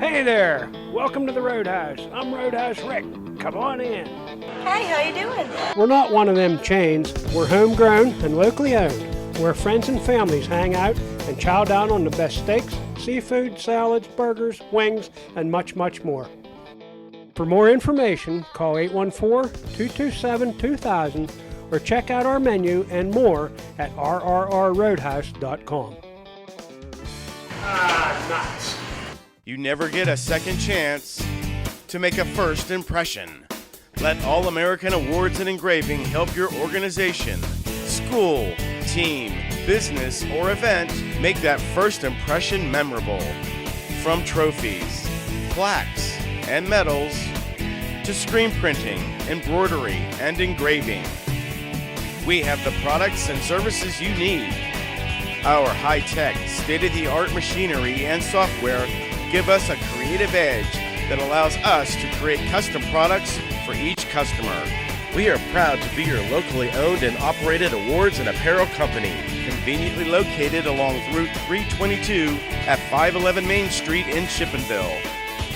Hey there! Welcome to the Roadhouse. I'm Roadhouse Rick. Come on in. Hey, how you doing? We're not one of them chains. We're homegrown and locally owned, where friends and families hang out and chow down on the best steaks, seafood, salads, burgers, wings, and much, much more. For more information, call 814-227-2000 or check out our menu and more at rrrroadhouse.com. Nuts. You never get a second chance to make a first impression. Let All-American Awards and Engraving help your organization, school, team, business, or event make that first impression memorable. From trophies, plaques, and medals to screen printing, embroidery, and engraving, we have the products and services you need. Our high-tech, state-of-the-art machinery and software give us a creative edge that allows us to create custom products for each customer. We are proud to be your locally owned and operated awards and apparel company, conveniently located along Route 322 at 511 Main Street in Chippenville.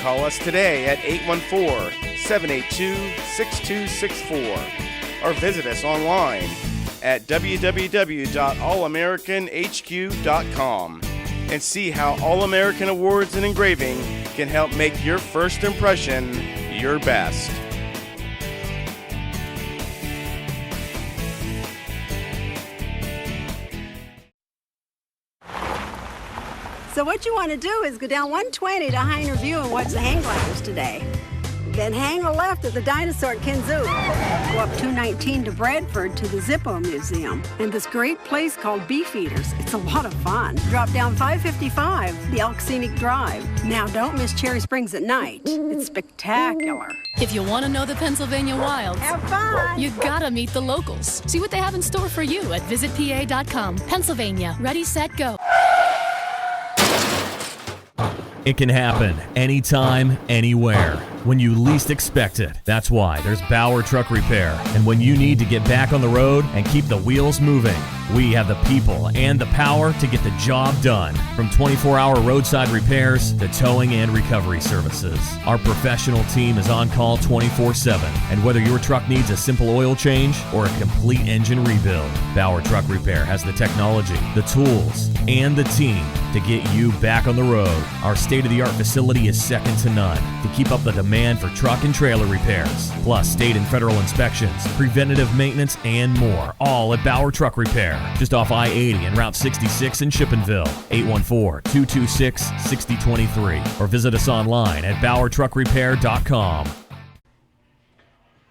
Call us today at 814-782-6264 or visit us online at www.allamericanhq.com and see how All-American Awards and Engraving can help make your first impression your best. So what you want to do is go down 120 to Heiner View and watch the hang gliders today. Then hang a left at the dinosaur at Kinzoo. Go up 219 to Bradford to the Zippo Museum and this great place called Beefeaters. It's a lot of fun. Drop down 555, the Elk Scenic Drive. Now don't miss Cherry Springs at night. It's spectacular. If you want to know the Pennsylvania wilds, have fun. You gotta meet the locals. See what they have in store for you at visitpa.com. Pennsylvania, ready, set, go. It can happen anytime, anywhere, when you least expect it. That's why there's Bauer Truck Repair. And when you need to get back on the road and keep the wheels moving, we have the people and the power to get the job done. From 24-hour roadside repairs to towing and recovery services, our professional team is on call 24/7. And whether your truck needs a simple oil change or a complete engine rebuild, Bauer Truck Repair has the technology, the tools, and the team to get you back on the road. Our state-of-the-art facility is second to none to keep up the demand for truck and trailer repairs, plus state and federal inspections, preventative maintenance, and more, all at Bauer Truck Repair, just off I-80 and Route 66 in Chippenville. 814-226-6023 or visit us online at BauerTruckRepair.com.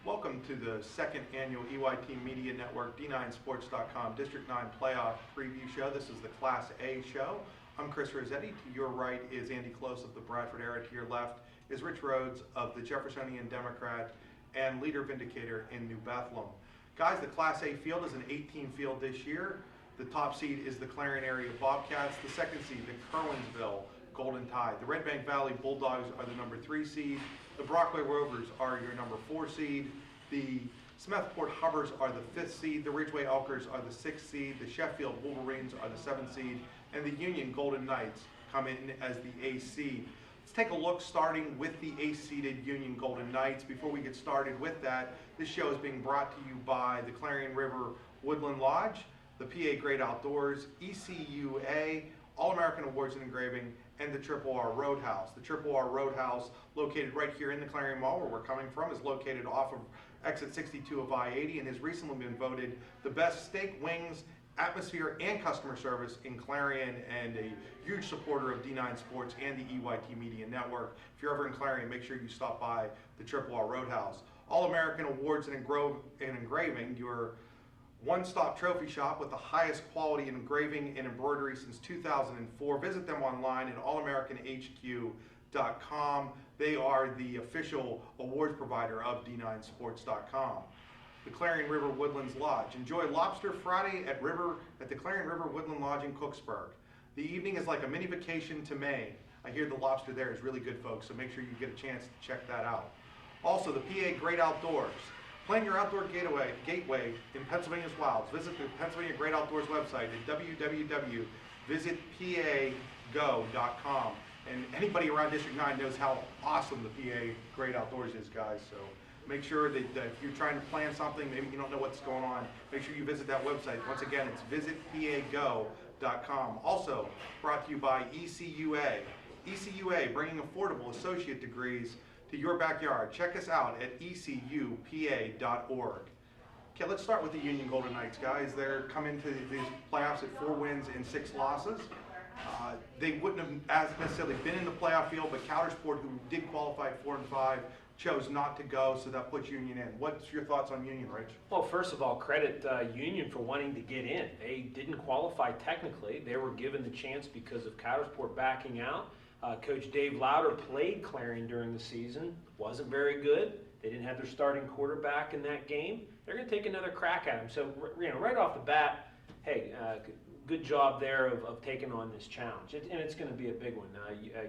Welcome to the second annual EYT Media Network D9Sports.com District 9 Playoff Preview Show. This is the Class A show. I'm Chris Rossetti. To your right is Andy Close of the Bradford Era. To your left is Rich Rhoades of the Jeffersonian Democrat and leader vindicator in New Bethlehem. Guys, the Class A field is an 18 field this year. The top seed is the Clarion Area Bobcats. The second seed, the Kerwinsville Golden Tide. The Red Bank Valley Bulldogs are the number 3 seed. The Brockway Rovers are your number 4 seed. The Smethport Hubbers are the 5th seed. The Ridgeway Elkers are the 6th seed. The Sheffield Wolverines are the 7th seed. And the Union Golden Knights come in as the 8th seed. Let's take a look starting with the 8th-seeded Union Golden Knights. Before we get started with that, this show is being brought to you by the Clarion River Woodland Lodge, the PA Great Outdoors, ECUA, All-American Awards and Engraving, and the RRR Roadhouse. The RRR Roadhouse, located right here in the Clarion Mall, where we're coming from, is located off of exit 62 of I-80 and has recently been voted the best steak, wings, atmosphere, and customer service in Clarion, and a huge supporter of D9 Sports and the EYT Media Network. If you're ever in Clarion, make sure you stop by the RRR Roadhouse. All-American Awards and Engraving, your one-stop trophy shop with the highest quality in engraving and embroidery since 2004. Visit them online at allamericanhq.com. They are the official awards provider of D9Sports.com. The Clarion River Woodlands Lodge. Enjoy Lobster Friday at the Clarion River Woodland Lodge in Cooksburg. The evening is like a mini vacation to Maine. I hear the lobster there is really good, folks, so make sure you get a chance to check that out. Also, the PA Great Outdoors. Plan your outdoor gateway in Pennsylvania's wilds. Visit the Pennsylvania Great Outdoors website at www.visitpago.com. And anybody around District 9 knows how awesome the PA Great Outdoors is, guys. So make sure that if you're trying to plan something, maybe you don't know what's going on, make sure you visit that website. Once again, it's visitpago.com. Also brought to you by ECUA. ECUA, bringing affordable associate degrees to your backyard. Check us out at ecupa.org. Okay, let's start with the Union Golden Knights, guys. They're coming to these playoffs at 4 wins and 6 losses. They wouldn't have necessarily been in the playoff field, but Coudersport, who did qualify at 4 and 5, chose not to go, so that puts Union in. What's your thoughts on Union, Rich? Well, first of all, credit Union for wanting to get in. They didn't qualify technically. They were given the chance because of Coudersport backing out. Coach Dave Lauder played Clarion during the season. Wasn't very good. They didn't have their starting quarterback in that game. They're going to take another crack at him. So, right off the bat, hey, good job there of taking on this challenge. And it's going to be a big one.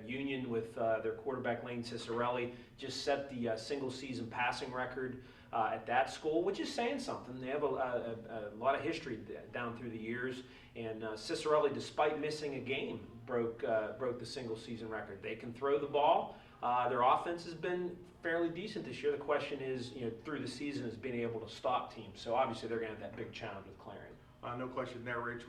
Union with their quarterback Lane Cicerelli just set the single-season passing record at that school, which is saying something. They have a lot of history down through the years. And Cicerelli, despite missing a game, broke the single-season record. They can throw the ball. Their offense has been fairly decent this year. The question is, through the season, is being able to stop teams. So obviously they're going to have that big challenge with Clarion. No question there, Rich.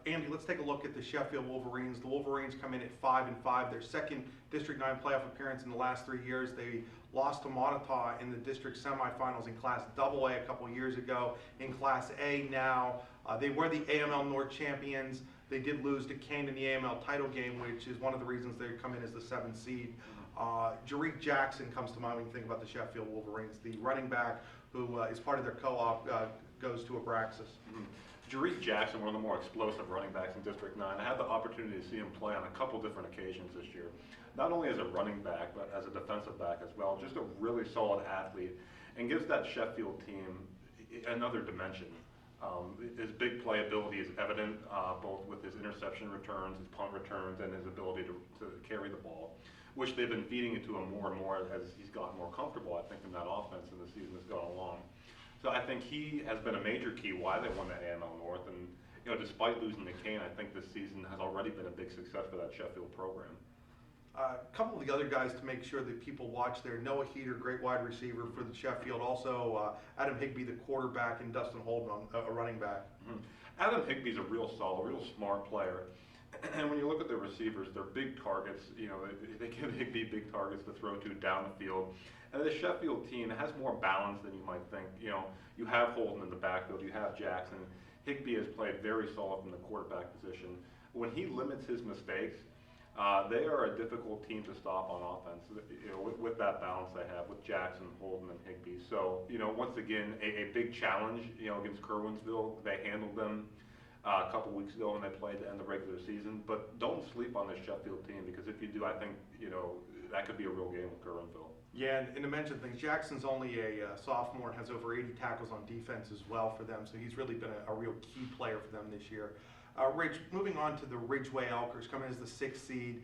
Andy, let's take a look at the Sheffield Wolverines. The Wolverines come in at 5 and 5. Their second District 9 playoff appearance in the last 3 years. They lost to Montauk in the district semifinals in Class AA a couple years ago. In Class A now, they were the AML North champions. They did lose to Kane in the AML title game, which is one of the reasons they come in as the 7th seed. Jarique Jackson comes to mind when you think about the Sheffield Wolverines. The running back who is part of their co-op goes to Abraxas. Jarique Jackson, one of the more explosive running backs in District 9. I had the opportunity to see him play on a couple different occasions this year. Not only as a running back, but as a defensive back as well. Just a really solid athlete and gives that Sheffield team another dimension. His big playability is evident both with his interception returns, his punt returns, and his ability to carry the ball, which they've been feeding into him more and more as he's gotten more comfortable, I think, in that offense and the season has gone along. So I think he has been a major key why they won that AML North. And despite losing to Kane, I think this season has already been a big success for that Sheffield program. A couple of the other guys to make sure that people watch there. Noah Heater, great wide receiver for the Sheffield. Also, Adam Higbee, the quarterback, and Dustin Holden, a running back. Mm-hmm. Adam Higbee's a real solid, real smart player. And when you look at the receivers, they're big targets. They give Higbee big targets to throw to down the field. And the Sheffield team has more balance than you might think. You have Holden in the backfield, you have Jackson. Higbee has played very solid from the quarterback position. When he limits his mistakes, they are a difficult team to stop on offense. With that balance they have with Jackson, Holden, and Higbee. So, once again, a big challenge. Against Kerwinsville, they handled them a couple weeks ago when they played to end the regular season. But don't sleep on this Sheffield team, because if you do, I think that could be a real game with Kerwinsville. Yeah, and to mention things, Jackson's only a sophomore and has over 80 tackles on defense as well for them, so he's really been a real key player for them this year. Rich, moving on to the Ridgeway Elkers, coming as the 6th seed.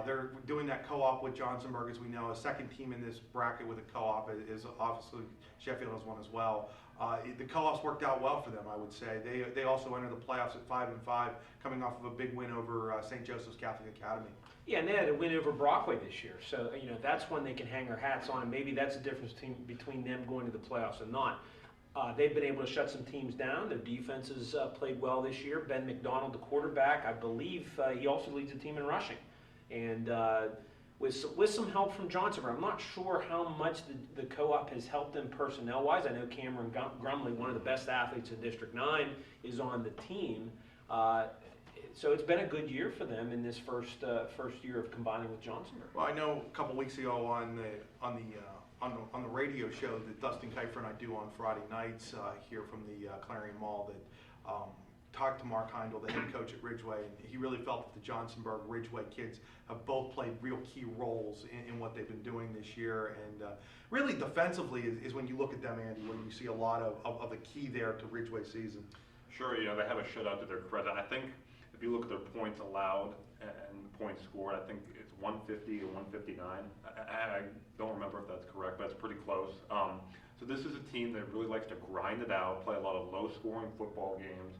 They're doing that co-op with Johnsonburg, as we know. A second team in this bracket with a co-op is obviously Sheffield has one as well. The co-ops worked out well for them, I would say. They also entered the playoffs at 5 and 5, coming off of a big win over St. Joseph's Catholic Academy. Yeah, and they had a win over Brockway this year. So, that's one they can hang their hats on. And maybe that's the difference between them going to the playoffs and not. They've been able to shut some teams down. Their defense has played well this year. Ben McDonald, the quarterback, I believe he also leads the team in rushing. And with some help from Johnsonburg, I'm not sure how much the co-op has helped them personnel-wise. I know Cameron Grumley, one of the best athletes in District 9, is on the team. So it's been a good year for them in this first year of combining with Johnsonburg. Well, I know a couple weeks ago on the radio show that Dustin Kiefer and I do on Friday nights here from the Clarion Mall that talked to Mark Heindel, the head coach at Ridgeway, and he really felt that the Johnsonburg Ridgeway kids have both played real key roles in what they've been doing this year. And really defensively is when you look at them, Andy, when you see a lot of the key there to Ridgeway's season. Sure, they have a shutout to their credit. I think if you look at their points allowed and points scored, I think it's 150 and 159. I don't remember if that's correct, but it's pretty close. So this is a team that really likes to grind it out, play a lot of low-scoring football games.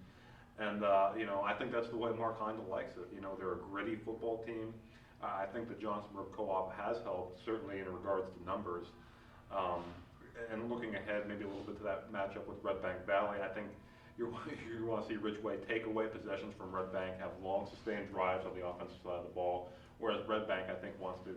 And, I think that's the way Mark Heindel likes it. They're a gritty football team. I think the Johnsonburg Co-op has helped, certainly in regards to numbers. And looking ahead, maybe a little bit to that matchup with Red Bank Valley, I think you want to see Ridgeway take away possessions from Red Bank, have long sustained drives on the offensive side of the ball, whereas Red Bank, I think, wants to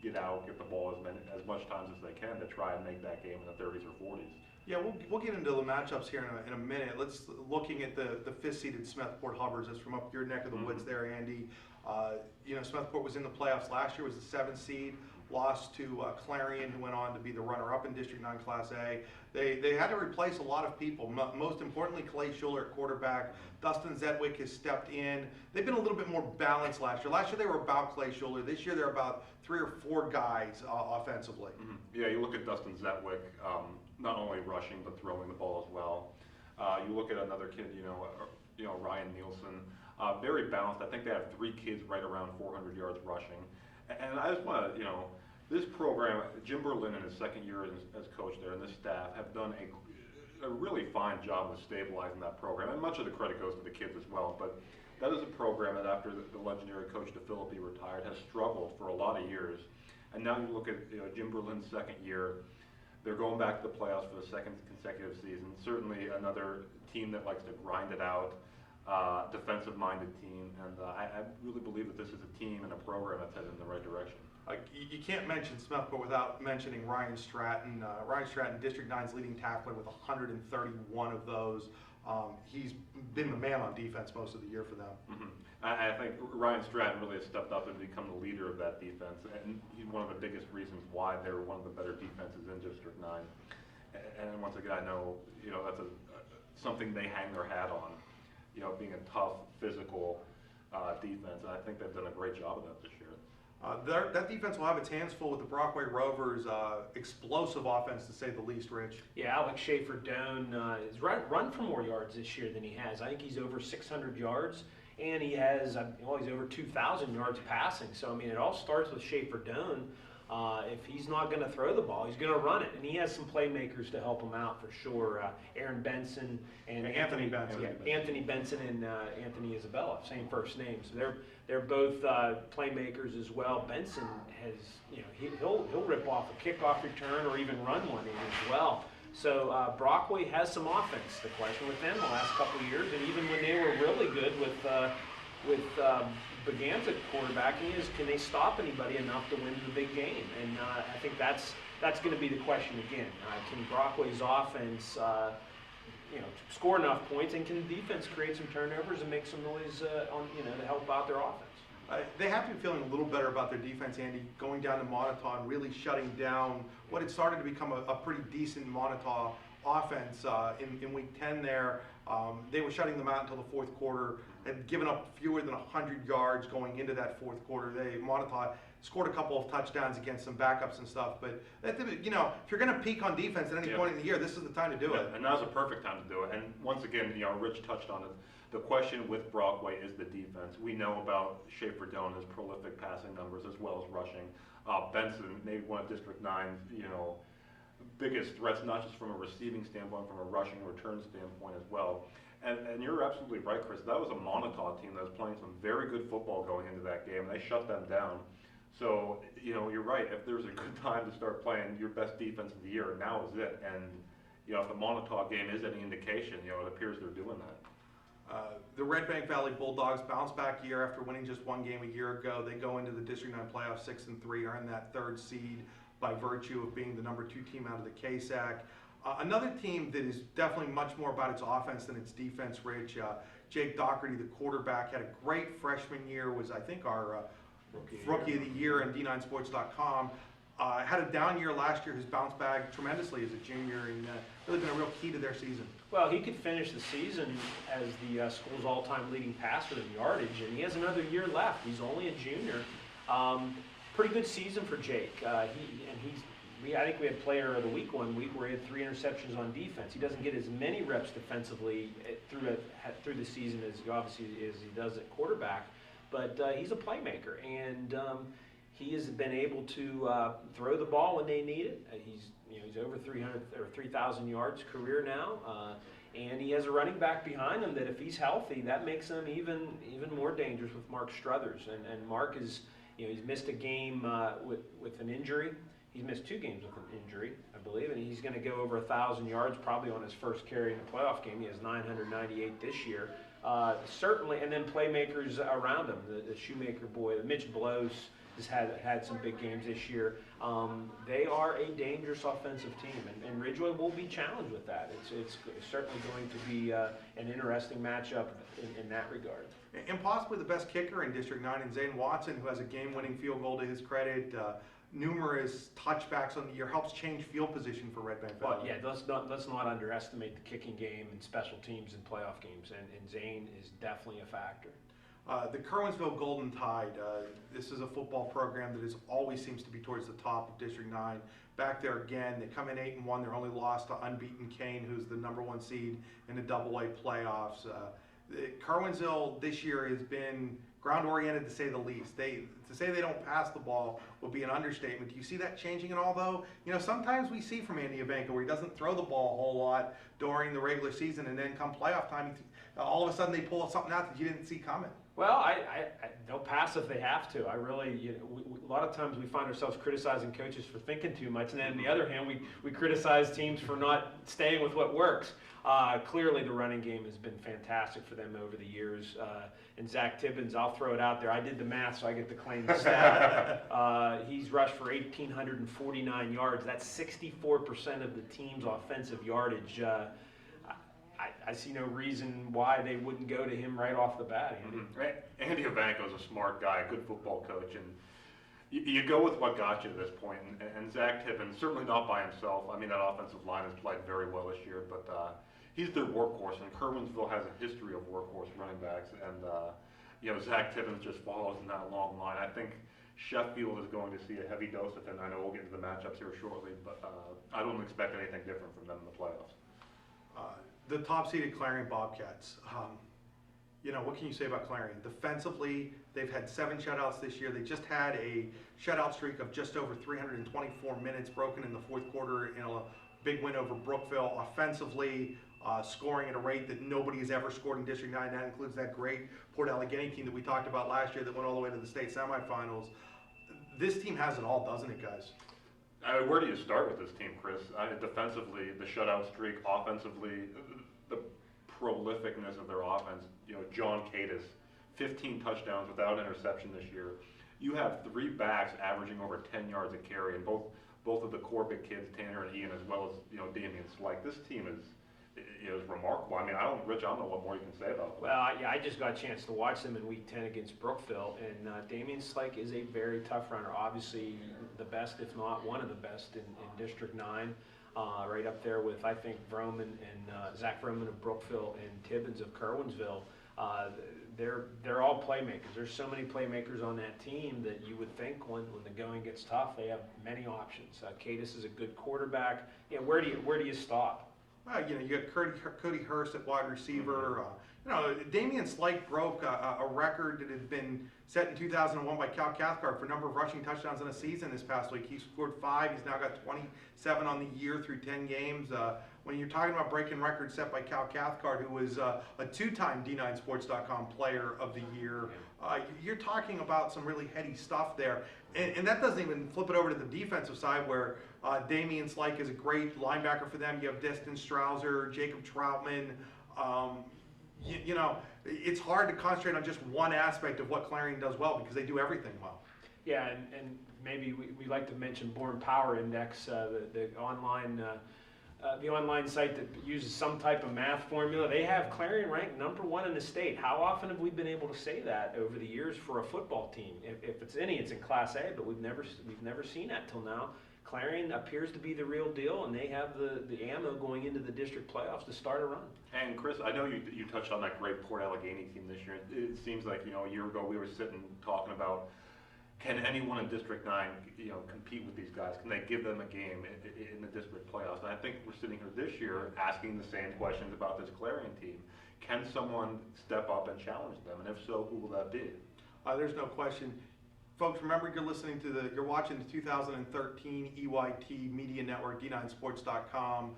get out, get the ball as much times as they can to try and make that game in the 30s or 40s. Yeah, we'll get into the matchups here in a minute. Let's looking at the fifth-seeded Smethport Hubbers. That's from up your neck of the woods there, Andy. Smethport was in the playoffs last year, was the 7th seed. Lost to Clarion, who went on to be the runner-up in District 9 Class A. They had to replace a lot of people. Most importantly, Clay Schuler at quarterback. Dustin Zetwick has stepped in. They've been a little bit more balanced last year. Last year they were about Clay Schuler. This year they're about 3 or 4 guys offensively. Mm-hmm. Yeah, you look at Dustin Zetwick, not only rushing but throwing the ball as well. You look at another kid, Ryan Nielsen. Very balanced. I think they have 3 kids right around 400 yards rushing. And I just want to, this program, Jim Berlin in his second year as coach there, and this staff have done a really fine job of stabilizing that program. And much of the credit goes to the kids as well. But that is a program that after the legendary coach DeFilippi retired has struggled for a lot of years. And now you look at Jim Berlin's second year. They're going back to the playoffs for the 2nd consecutive season. Certainly another team that likes to grind it out. Defensive-minded team, and I really believe that this is a team and a program that's headed in the right direction. You can't mention Smethport without mentioning Ryan Stratton. Ryan Stratton, District 9's leading tackler with 131 of those. He's been the man on defense most of the year for them. Mm-hmm. I think Ryan Stratton really has stepped up and become the leader of that defense, and he's one of the biggest reasons why they're one of the better defenses in District 9. And once again, I know that's something they hang their hat on. Being a tough, physical defense, and I think they've done a great job of that this year. That defense will have its hands full with the Brockway Rovers' explosive offense, to say the least, Rich. Yeah, Alex Schaefer-Doan has run for more yards this year than he has. I think he's over 600 yards, and he has, he's over 2,000 yards passing. So, it all starts with Schaefer-Doan. If he's not going to throw the ball, he's going to run it. And he has some playmakers to help him out for sure. Aaron Benson and Anthony Benson. Yeah, Anthony Benson and Anthony Isabella, same first name. So they're both playmakers as well. Benson has, he'll rip off a kickoff return or even run one in as well. So Brockway has some offense. The question with them the last couple of years, and even when they were really good with Baganza quarterbacking, is can they stop anybody enough to win the big game? And I think that's going to be the question again. Can Brockway's offense score enough points, and can the defense create some turnovers and make some noise to help out their offense? They have to be feeling a little better about their defense, Andy, going down to Montauk and really shutting down what had started to become a pretty decent Montauk offense in week 10 there. They were shutting them out until the 4th quarter, had given up fewer than 100 yards going into that 4th quarter. Montauk scored a couple of touchdowns against some backups and stuff, but if you're going to peak on defense at any point in the year, this is the time to do it. And now's a perfect time to do it. And once again, Rich touched on it. The question with Brockway is the defense. We know about Schaefer-Doan, his prolific passing numbers as well as rushing. Benson, maybe one of District 9's, biggest threats, not just from a receiving standpoint, from a rushing return standpoint as well. And you're absolutely right, Chris. That was a Montauk team that was playing some very good football going into that game, and they shut them down. So, you're right. If there's a good time to start playing your best defense of the year, now is it. And, if the Montauk game is any indication, it appears they're doing that. The Red Bank Valley Bulldogs bounce back year after winning just one game a year ago. They go into the District 9 playoffs 6-3, earn that 3rd seed by virtue of being the number 2 team out of the KSAC. Another team that is definitely much more about its offense than its defense, Rich. Jake Doherty, the quarterback, had a great freshman year, was I think our rookie of the year in D9sports.com. Had a down year last year, has bounced back tremendously as a junior, and really been a real key to their season. Well, he could finish the season as the school's all-time leading passer in yardage, and he has another year left. He's only a junior. Pretty good season for Jake. I think we had Player of the Week one week where he had 3 interceptions on defense. He doesn't get as many reps defensively through the season as he does at quarterback, but he's a playmaker, and he has been able to throw the ball when they need it. He's over 300 or 3,000 yards career now, and he has a running back behind him that if he's healthy, that makes him even more dangerous with Mark Struthers. And Mark is He's missed a game with an injury. He's missed 2 games with an injury, I believe, and he's going to go over 1,000 yards probably on his first carry in the playoff game. He has 998 this year. Certainly, and then playmakers around him, the Shoemaker boy, Mitch Blows has had some big games this year. They are a dangerous offensive team, and Ridgeway will be challenged with that. It's certainly going to be an interesting matchup in that regard. And possibly the best kicker in District 9 in Zane Watson, who has a game-winning field goal to his credit. Numerous touchbacks on the year, helps change field position for Red Bank Valley. Well, yeah, let's not underestimate the kicking game and special teams in playoff games, and Zane is definitely a factor. The Kerwinsville Golden Tide, this is a football program that always seems to be towards the top of District 9. Back there again, they come in 8-1. They're only lost to unbeaten Kane, who's the #1 seed in the AA playoffs. Kerwinsville this year has been ground-oriented, to say the least. To say they don't pass the ball would be an understatement. Do you see that changing at all, though? Sometimes we see from Andy Abanka where he doesn't throw the ball a whole lot during the regular season, and then come playoff time, all of a sudden they pull something out that you didn't see coming. Well, they'll pass if they have to. I really, a lot of times we find ourselves criticizing coaches for thinking too much, and then on the other hand, we criticize teams for not staying with what works. Clearly, the running game has been fantastic for them over the years. And Zach Tibbins, I'll throw it out there. I did the math, so I get to claim the stat. He's rushed for 1,849 yards. That's 64% of the team's offensive yardage. I see no reason why they wouldn't go to him right off the bat, Andy. Mm-hmm. Andy Abanko is a smart guy, a good football coach, and you go with what got you to this point. And Zach Tibbins, certainly not by himself. I mean, that offensive line has played very well this year, but he's their workhorse, and Kerwinsville has a history of workhorse running backs, and Zach Tibbins just follows in that long line. I think Sheffield is going to see a heavy dose of him. I know we'll get into the matchups here shortly, but I don't expect anything different from them in the playoffs. The top-seeded Clarion Bobcats. What can you say about Clarion? Defensively, they've had 7 shutouts this year. They just had a shutout streak of just over 324 minutes, broken in the 4th quarter in a big win over Brookville. Offensively, scoring at a rate that nobody has ever scored in District 9. That includes that great Port Allegheny team that we talked about last year that went all the way to the state semifinals. This team has it all, doesn't it, guys? Where do you start with this team, Chris? Defensively, the shutout streak. Offensively, the prolificness of their offense. John Cadis, 15 touchdowns without interception this year. You have 3 backs averaging over 10 yards a carry, and both of the Corbett kids, Tanner and Ian, as well as Damian Slike. This team is remarkable. I mean, Rich, I don't know what more you can say about them. Well, yeah, I just got a chance to watch them in Week 10 against Brookville, and Damian Slike is a very tough runner. Obviously, the best, if not one of the best in District 9, right up there with, I think, Vroman and Zach Vroman of Brookville and Tibbins of Kerwinsville. They're all playmakers. There's so many playmakers on that team that you would think when the going gets tough, they have many options. Cadis is a good quarterback. Where do you stop? Well, you got Cody Hurst at wide receiver. Damian Slike broke a record that had been set in 2001 by Cal Cathcart for number of rushing touchdowns in a season this past week. He scored 5. He's now got 27 on the year through 10 games. When you're talking about breaking records set by Cal Cathcart, who was a 2-time D9sports.com player of the year, you're talking about some really heady stuff there. And that doesn't even flip it over to the defensive side where Damian Slike is a great linebacker for them. You have Destin Strauser, Jacob Troutman. It's hard to concentrate on just one aspect of what Clarion does well because they do everything well. Yeah, and maybe we like to mention Born Power Index, the online site that uses some type of math formula. They have Clarion ranked #1 in the state. How often have we been able to say that over the years for a football team? If it's any, it's in Class A, but we've never seen that till now. Clarion appears to be the real deal, and they have the ammo going into the district playoffs to start a run. And Chris, I know you touched on that great Port Allegheny team this year. It seems like a year ago we were sitting talking about, can anyone in District 9 compete with these guys? Can they give them a game in the district playoffs? And I think we're sitting here this year asking the same questions about this Clarion team. Can someone step up and challenge them? And if so, who will that be? There's no question. Folks, remember you're watching the 2013 EYT Media Network, D9sports.com.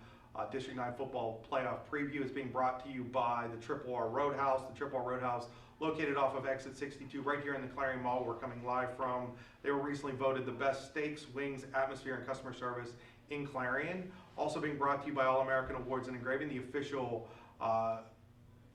District 9 football playoff preview is being brought to you by the Triple R Roadhouse. The Triple R Roadhouse located off of exit 62 right here in the Clarion Mall we're coming live from. They were recently voted the best steaks, wings, atmosphere, and customer service in Clarion. Also being brought to you by All-American Awards and Engraving, the official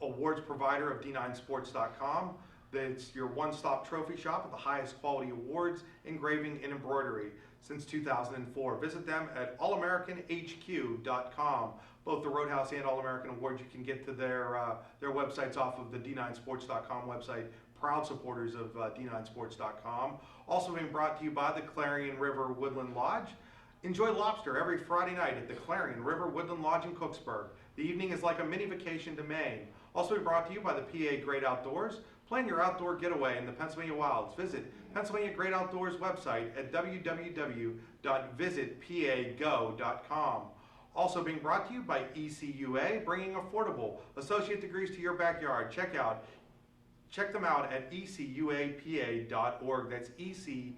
awards provider of D9sports.com. It's your one-stop trophy shop with the highest quality awards, engraving, and embroidery since 2004. Visit them at allamericanhq.com. Both the Roadhouse and All-American Awards, you can get to their websites off of the D9sports.com website. Proud supporters of D9sports.com. Also being brought to you by the Clarion River Woodland Lodge. Enjoy lobster every Friday night at the Clarion River Woodland Lodge in Cooksburg. The evening is like a mini vacation to Maine. Also brought to you by the PA Great Outdoors. Plan your outdoor getaway in the Pennsylvania wilds. Visit Pennsylvania Great Outdoors website at www.visitpago.com. Also being brought to you by ECUA, bringing affordable associate degrees to your backyard. Check them out at ecuapa.org. That's ecuapa.org.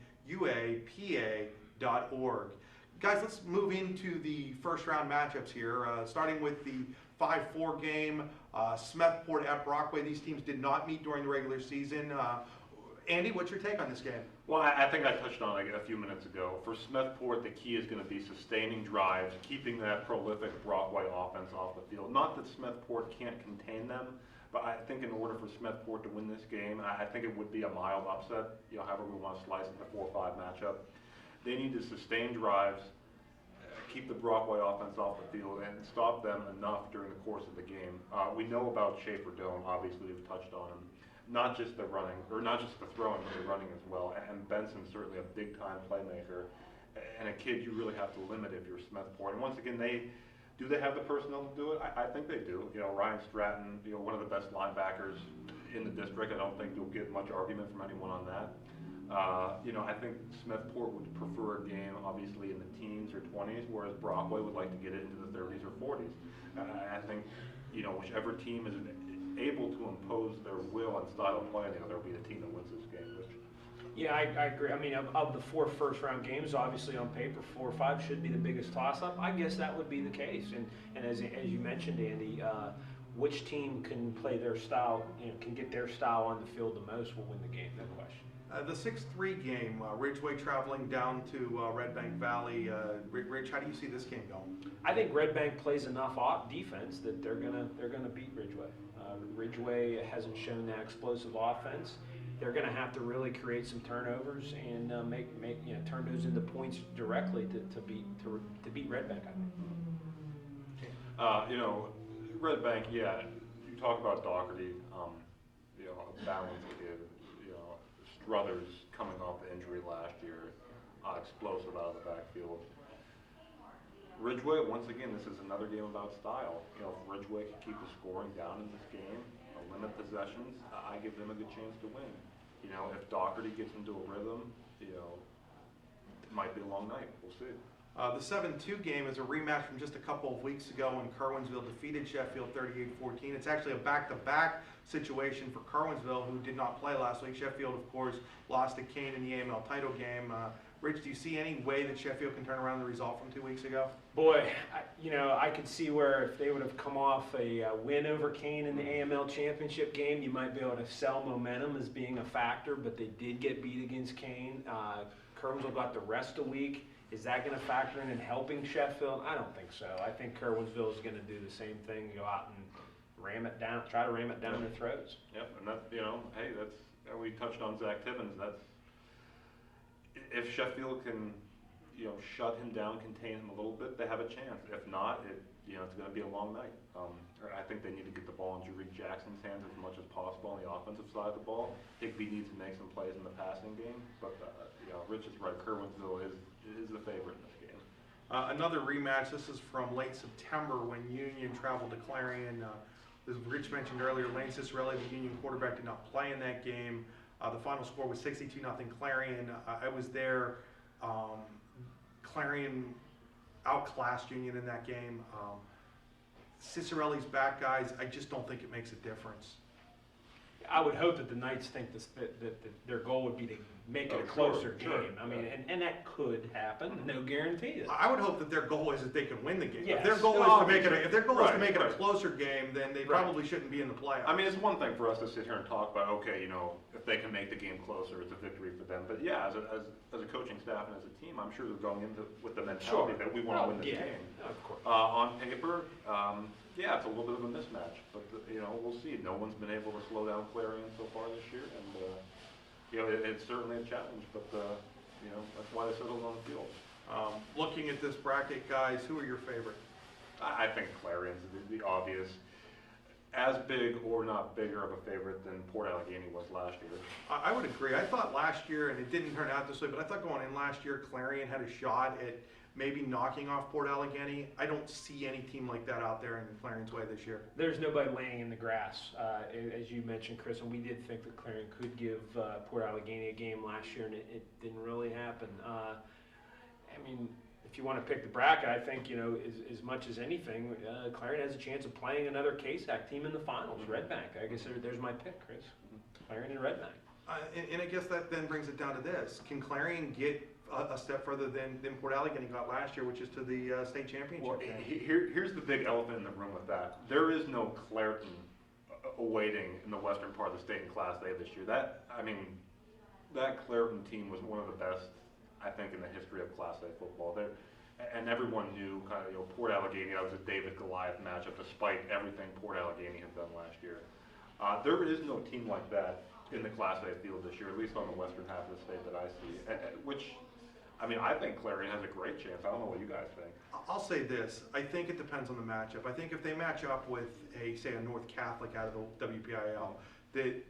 Guys, let's move into the first round matchups here, starting with the 5-4 game, Smethport at Brockway. These teams did not meet during the regular season. Andy, what's your take on this game? Well, I think I touched on it a few minutes ago. For Smethport, the key is going to be sustaining drives, keeping that prolific Brockway offense off the field. Not that Smethport can't contain them, but I think in order for Smethport to win this game, I think it would be a mild upset, however we want to slice it, the 4-5 matchup. They need to sustain drives, keep the Brockway offense off the field, and stop them enough during the course of the game. We know about Schaefer Doan, obviously we've touched on him. Not just the running, or not just the throwing, but the running as well. And Benson's certainly a big-time playmaker, and a kid you really have to limit if you're Smethport. And once again, do they have the personnel to do it? I think they do. Ryan Stratton, one of the best linebackers in the district. I don't think you'll get much argument from anyone on that. I think Smethport would prefer a game, obviously, in the teens or 20s, whereas Brockway would like to get it into the 30s or 40s. I think, whichever team is able to impose their will and style of play, there'll be the team that wins this game. Yeah, I agree. I mean, of the 4 first-round games, obviously on paper, 4 or 5 should be the biggest toss-up. I guess that would be the case. And as you mentioned, Andy, which team can play their style, can get their style on the field the most will win the game, no question. The 6-3 game, Ridgeway traveling down to Red Bank Valley. Rich, how do you see this game going? I think Red Bank plays enough defense that they're gonna beat Ridgeway. Ridgeway hasn't shown that explosive offense. They're going to have to really create some turnovers and turn those into points directly to beat Red Bank, I think. Red Bank, yeah. You talk about Doherty, a balanced kid. Struthers coming off the injury last year, explosive out of the backfield. Ridgeway, once again, this is another game about style. If Ridgeway can keep the scoring down in this game, limit possessions, I give them a good chance to win. If Doherty gets into a rhythm, it might be a long night. We'll see. The 7-2 game is a rematch from just a couple of weeks ago when Kerwinsville defeated Sheffield 38-14. It's actually a back-to-back situation for Kerwinsville, who did not play last week. Sheffield, of course, lost to Kane in the AML title game. Rich, do you see any way that Sheffield can turn around the result from 2 weeks ago? Boy, I could see where if they would have come off a win over Kane in the AML championship game, you might be able to sell momentum as being a factor, but they did get beat against Kane. Kerwinsville got the rest of the week. Is that going to factor in helping Sheffield? I don't think so. I think Kerwinsville is going to do the same thing, go out and try to ram it down their throats. Yep, and that, hey, we touched on Zach Tibbins. If Sheffield can, shut him down, contain him a little bit, they have a chance. If not, it's going to be a long night. I think they need to get the ball in Jariq Jackson's hands as much as possible on the offensive side of the ball. Higbee needs to make some plays in the passing game, but Rich is right. Kerwinsville is the favorite in this game. Another rematch. This is from late September when Union traveled to Clarion. As Rich mentioned earlier, Lane Cicerelli, the Union quarterback, did not play in that game. The final score was 62-0 Clarion. I was there. Clarion outclassed Union in that game. Cicerelli's back, guys. I just don't think it makes a difference. I would hope that the Knights think that their goal would be to make it a Sure, closer sure, game. I mean, yeah. and that could happen. No guarantee. I would hope that their goal is that they can win the game. Yes. If their goal is to make it, Obviously. if their goal is to Right, make it a right. closer game, then they Right. probably shouldn't be in the playoffs. I mean, it's one thing for us to sit here and talk about, okay, you know, if they can make the game closer, it's a victory for them. But yeah, as a coaching staff and as a team, I'm sure they're going into with the mentality that we want to win this game. Of course. On paper, yeah, it's a little bit of a mismatch, but you know, we'll see. No one's been able to slow down Clarion so far this year, and you know, it's certainly a challenge. But you know, that's why they settled on the field. Looking at this bracket, guys, who are your favorite? I think Clarion's the obvious. As big or not bigger of a favorite than Port Allegheny was last year. I would agree. I thought last year, and it didn't turn out this way, but I thought going in last year, Clarion had a shot at maybe knocking off Port Allegheny. I don't see any team like that out there in Clarion's way this year. There's nobody laying in the grass, as you mentioned, Chris, and we did think that Clarion could give Port Allegheny a game last year, and it didn't really happen. I mean, if you want to pick the bracket, I think, you know, as much as anything, Clarion has a chance of playing another KSAC team in the finals, Red Bank. I guess there's my pick, Chris. Clarion and Red Bank. And I guess that then brings it down to this. Can Clarion get a step further than Port Allegheny got last year, which is to the state championship Well, game? here's the big elephant in the room with that. There is no Clairton awaiting in the western part of the state in Class A this year. That Clairton team was one of the best, I think, in the history of Class A football. And everyone knew kind of, you know, Port Allegheny, that was a David-Goliath matchup despite everything Port Allegheny had done last year. There is no team like that in the Class A field this year, at least on the western half of the state that I see, which, I mean, I think Clarion has a great chance. I don't know what you guys think. I'll say this. I think it depends on the matchup. I think if they match up with, say, a North Catholic out of the WPIL,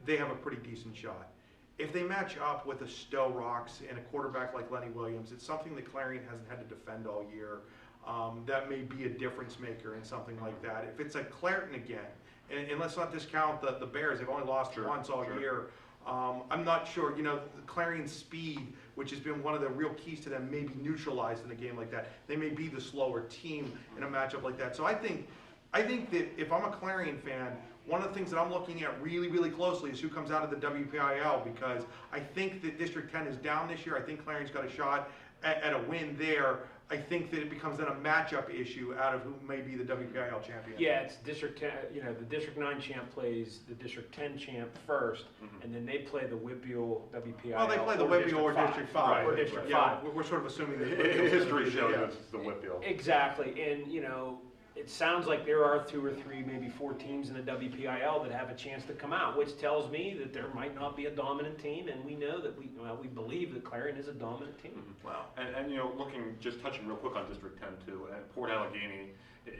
they have a pretty decent shot. If they match up with a Stowe Rocks and a quarterback like Lenny Williams, it's something that Clarion hasn't had to defend all year. That may be a difference maker in something like that. If it's a Clairton again, and let's not discount the Bears, they've only lost once all year. I'm not sure, you know, Clarion's speed, which has been one of the real keys to them, may be neutralized in a game like that. They may be the slower team in a matchup like that. So I think that if I'm a Clarion fan, one of the things that I'm looking at really, really closely is who comes out of the WPIL, because I think that District 10 is down this year. I think Clarion's got a shot at a win there. I think that it becomes then a matchup issue out of who may be the WPIL champion. Yeah, it's District 10, you know, the District 9 champ plays the District 10 champ first, and then they play the Whitfield WPIL. Well, they play the Whitfield or District 5. Right, Or District Yeah, 5. we're sort of assuming that History shows it's the Whitfield. Exactly, and, you know, it sounds like there are 2 or 3, maybe 4 teams in the WPIL that have a chance to come out, which tells me that there might not be a dominant team, and we know that we believe that Clarion is a dominant team. Wow. And you know, just touching real quick on District 10 too, and Port Allegheny,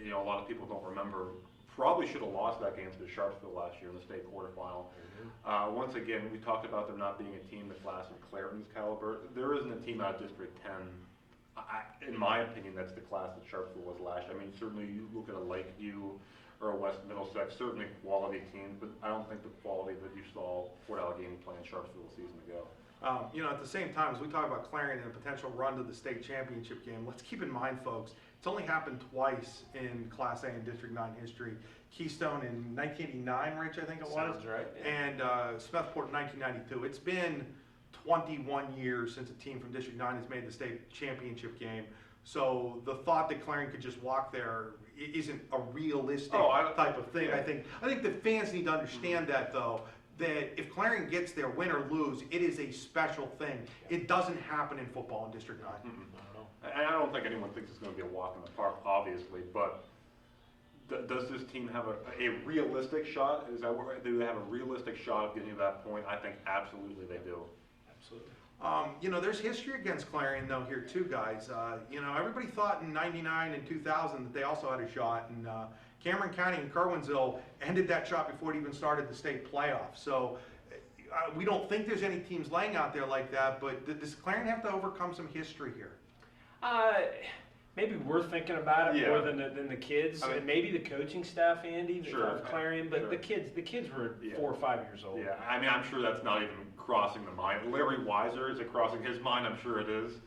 you know, a lot of people don't remember, probably should have lost that game to Sharpsville last year in the state quarterfinal. Once again, we talked about there not being a team the class of Clairton's caliber. There isn't a team out of District 10, in my opinion, that's the class that Sharpsville was last year. I mean, certainly you look at a Lakeview or a West Middlesex, certainly quality teams, but I don't think the quality that you saw Port Allegheny playing Sharpsville a season ago. You know, at the same time, as we talk about Clarion and a potential run to the state championship game, let's keep in mind, folks, it's only happened twice in Class A and District 9 history. Keystone in 1989, Rich, I think it was. Sounds right. Yeah. And Smethport in 1992. It's been 21 years since a team from District 9 has made the state championship game. So the thought that Clarion could just walk there isn't a realistic type of thing. Yeah. I think the fans need to understand that, though, that if Clarion gets there, win or lose, it is a special thing. It doesn't happen in football in District 9. And I don't think anyone thinks it's going to be a walk in the park, obviously, but does this team have a realistic shot? Do they have a realistic shot of getting to that point? I think absolutely they do. Absolutely. You know, there's history against Clarion, though, here too, guys. You know, everybody thought in 99 and 2000 that they also had a shot, and Cameron County and Kerwinsville ended that shot before it even started the state playoffs. So we don't think there's any teams laying out there like that, but does Clarion have to overcome some history here? Maybe we're thinking about it more Yeah. than the kids, I mean, and maybe the coaching staff, Andy, Sure. of Clarion. But Sure. the kids were Yeah. 4 or 5 years old. Yeah, I mean, I'm sure that's not even crossing the mind. Larry Weiser, is it crossing his mind? I'm sure it is.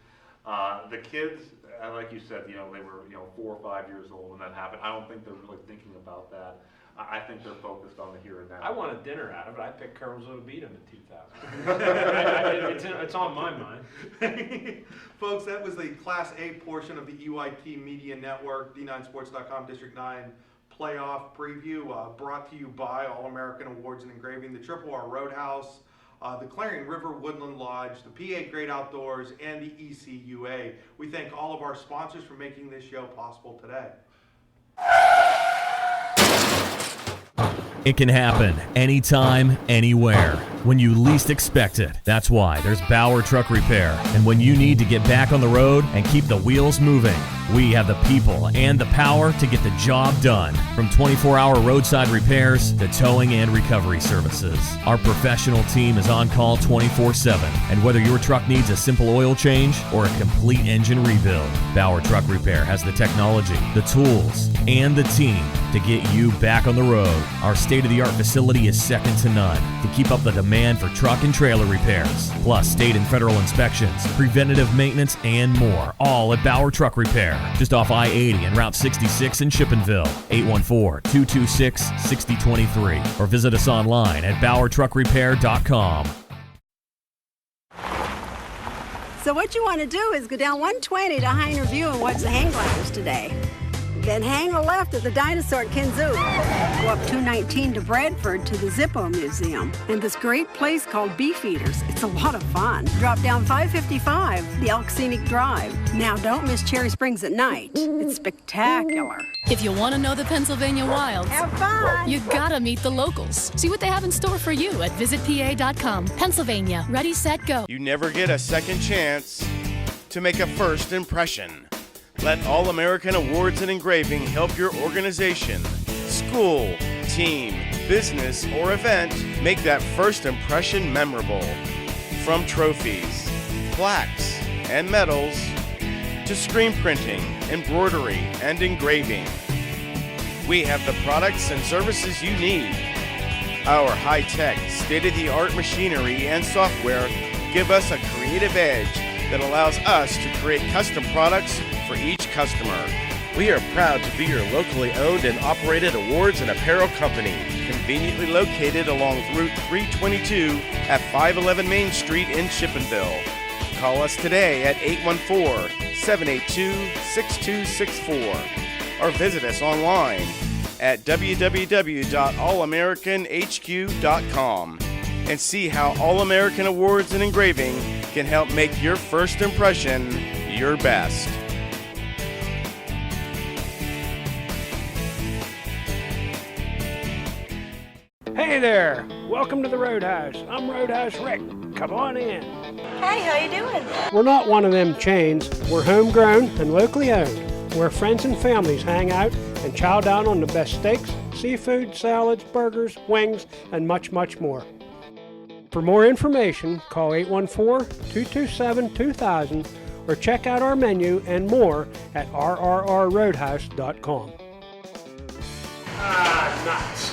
The kids, like you said, you know, they were, you know, 4 or 5 years old when that happened. I don't think they're really thinking about that. I think they're focused on the here and now. I want a dinner out of it. I picked Colonelsville to beat them in 2000. It's on my mind. Folks, that was the Class A portion of the EYT Media Network, D9sports.com District 9 playoff preview, brought to you by All-American Awards and Engraving, the Triple R Roadhouse, the Clarion River Woodland Lodge, the PA Great Outdoors, and the ECUA. We thank all of our sponsors for making this show possible today. It can happen anytime, anywhere, when you least expect it. That's why there's Bauer Truck Repair. And when you need to get back on the road and keep the wheels moving, we have the people and the power to get the job done. From 24-hour roadside repairs to towing and recovery services, our professional team is on call 24/7. And whether your truck needs a simple oil change or a complete engine rebuild, Bauer Truck Repair has the technology, the tools, and the team to get you back on the road. Our state-of-the-art facility is second to none to keep up the demand for truck and trailer repairs, plus state and federal inspections, preventative maintenance, and more, all at Bauer Truck Repair, just off I-80 and Route 66 in Chippenville, 814-226-6023, or visit us online at exploreClarion.com. So what you want to do is go down 120 to Heiner View and watch the hang gliders today. Then hang a left at the dinosaur at Kinzoo. Go up 219 to Bradford to the Zippo Museum and this great place called Beefeaters. It's a lot of fun. Drop down 555, the Elk Scenic Drive. Now don't miss Cherry Springs at night. It's spectacular. If you want to know the Pennsylvania wilds, Have fun! you gotta meet the locals. See what they have in store for you at visitpa.com. Pennsylvania, ready, set, go. You never get a second chance to make a first impression. Let All-American Awards and Engraving help your organization, school, team, business, or event make that first impression memorable. From trophies, plaques, and medals, to screen printing, embroidery, and engraving, we have the products and services you need. Our high-tech, state-of-the-art machinery and software give us a creative edge that allows us to create custom products for each customer. We are proud to be your locally owned and operated awards and apparel company, conveniently located along Route 322 at 511 Main Street in Chippenville. Call us today at 814-782-6264 or visit us online at www.allamericanhq.com and see how All-American Awards and Engraving can help make your first impression your best. Hey there! Welcome to the Roadhouse. I'm Roadhouse Rick. Come on in. Hey, how you doing? We're not one of them chains. We're homegrown and locally owned, where friends and families hang out and chow down on the best steaks, seafood, salads, burgers, wings, and much, much more. For more information, call 814-227-2000 or check out our menu and more at rrrroadhouse.com. Nuts.